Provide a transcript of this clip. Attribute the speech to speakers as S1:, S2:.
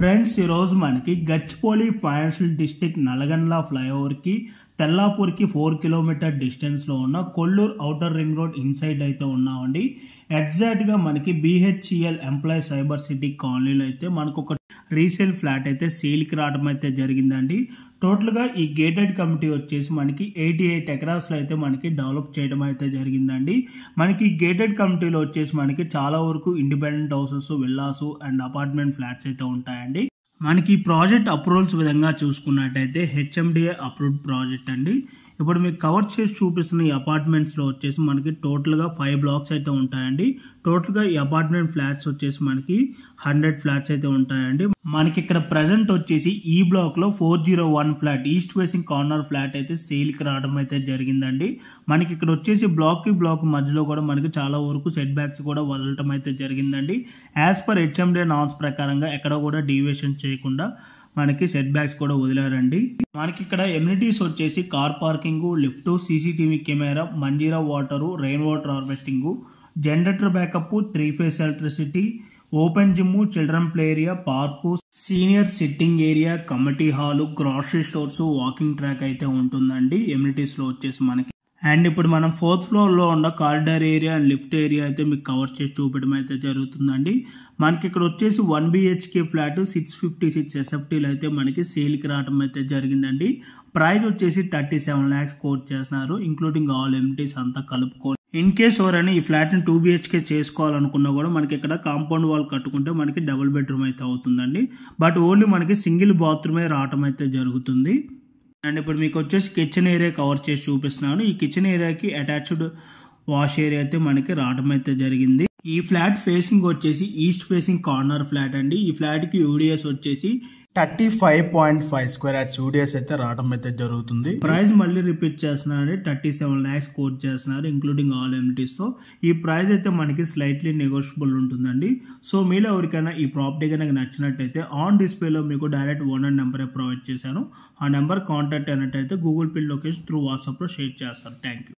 S1: Friends ఈరోజు మనకి Gachibowli financial district Nalgonda ఫ్లైఓవర్కి తెల్లాపూర్కి 4 కిలోమీటర్ డిస్టెన్స్లో ఉన్న Kollur outer ring road inside అయితే ఉన్నామండి. ఎగ్జాక్ట్గా మనకి BHEL ఎంప్లాయీ సైబర్ సిటీ కాలనీలో అయితే మనకు ఒక రీసేల్ ఫ్లాట్ అయితే సేల్కి రావడం అయితే జరిగిందండి. టోటల్గా ఈ గేటెడ్ కమిటీ వచ్చేసి మనకి 88 ఎకరాస్లో అయితే మనకి డెవలప్ చేయడం అయితే జరిగిందండి. మనకి గేటెడ్ కమిటీలో వచ్చేసి మనకి చాలా వరకు independent houses, villas and apartment flats అయితే ఉంటాయండి. మనకి ప్రాజెక్ట్ అప్రూవల్స్ విధంగా చూసుకున్నట్టయితే HMDA అప్రూవ్డ్ ప్రాజెక్ట్ అండి. ఇప్పుడు మీకు కవర్ చేసి చూపిస్తున్న ఈ అపార్ట్మెంట్స్లో వచ్చేసి మనకి టోటల్గా 5 బ్లాక్స్ అయితే ఉంటాయండి. టోటల్గా ఈ అపార్ట్మెంట్ ఫ్లాట్స్ వచ్చేసి మనకి 100 ఫ్లాట్స్ అయితే ఉంటాయండి. మనకి ఇక్కడ ప్రజెంట్ వచ్చేసి ఈ బ్లాక్లో 401 flat east facing corner flat అయితే సేల్కి రావడం అయితే జరిగిందండి. మనకి ఇక్కడ వచ్చేసి బ్లాక్కి బ్లాక్ మధ్యలో కూడా మనకి చాలా వరకు సెట్ బ్యాక్స్ కూడా వదలటం అయితే జరిగిందండి. యాజ్ పర్ HMDA నామ్స్ ప్రకారంగా ఎక్కడ కూడా డీవియేషన్ చేయకుండా మనకి సెట్ బ్యాక్స్ కూడా వదిలారండి. మనకి ఇక్కడ ఎమ్యూనిటీస్ వచ్చేసి car parking, lift, CCTV camera, Manjira water, rain water harvesting, generator backup, 3 phase electricity, open gym, children play area, park, senior sitting area, committee hall, grocery stores, walking track అయితే ఉంటుందండి amenities లో వచ్చేసి మనకి. And ఇప్పుడు మనం 4th ఫ్లోర్లో ఉన్న corridor area and lift area అయితే మీకు కవర్ చేసి చూపించడం అయితే జరుగుతుందండి. మనకి ఇక్కడ వచ్చేసి 1 BHK ఫ్లాట్ 656 SFTలు అయితే మనకి సేల్కి రావడం అయితే జరిగిందండి. ప్రైస్ వచ్చేసి 37 lakhs కోట్ చేస్తున్నారు, ఇంక్లూడింగ్ ఆల్ ఎమ్యూనిటీస్ అంతా కలుపుకొని. ఇన్ కేస్ ఎవరైనా ఈ ఫ్లాట్ని 2 BHK చేసుకోవాలనుకున్నా కూడా మనకి ఇక్కడ కాంపౌండ్ వాల్ కట్టుకుంటే మనకి డబుల్ బెడ్రూమ్ అయితే అవుతుందండి. బట్ ఓన్లీ మనకి సింగిల్ బాత్రూమే రావడం అయితే జరుగుతుంది. అండ్ ఇప్పుడు మీకు వచ్చేసి కిచెన్ ఏరియా కవర్ చేసి చూపిస్తున్నాను. ఈ కిచెన్ ఏరియాకి అటాచ్డ్ వాష్ ఏరియా అయితే మనకి రావడం అయితే జరిగింది. ఈ ఫ్లాట్ ఫేసింగ్ వచ్చేసి ఈస్ట్ ఫేసింగ్ కార్నర్ ఫ్లాట్ అండి. ఈ ఫ్లాట్ కి UDS వచ్చేసి 35.5 స్క్వేర్ యార్డ్స్ UDS అయితే రావడం అయితే జరుగుతుంది. ప్రైస్ మళ్ళీ రిపీట్ చేస్తున్నారండి, 37 lakhs కోట్ చేస్తున్నారు, ఇంక్లూడింగ్ ఆల్ ఎమ్యూనిటీస్ తో. ఈ ప్రైస్ అయితే మనకి స్లైట్లీ నెగోషియబుల్ ఉంటుందండి. సో మీలో ఎవరికైనా ఈ ప్రాపర్టీ కనుక నచ్చినట్టయితే ఆన్ డిస్ప్లేలో మీకు డైరెక్ట్ ఓనర్ నెంబర్ ప్రొవైడ్ చేశాను. ఆ నెంబర్ కాంటాక్ట్ అయినట్టయితే Google pay location through WhatsApp లో షేర్ చేస్తారు. Thank you.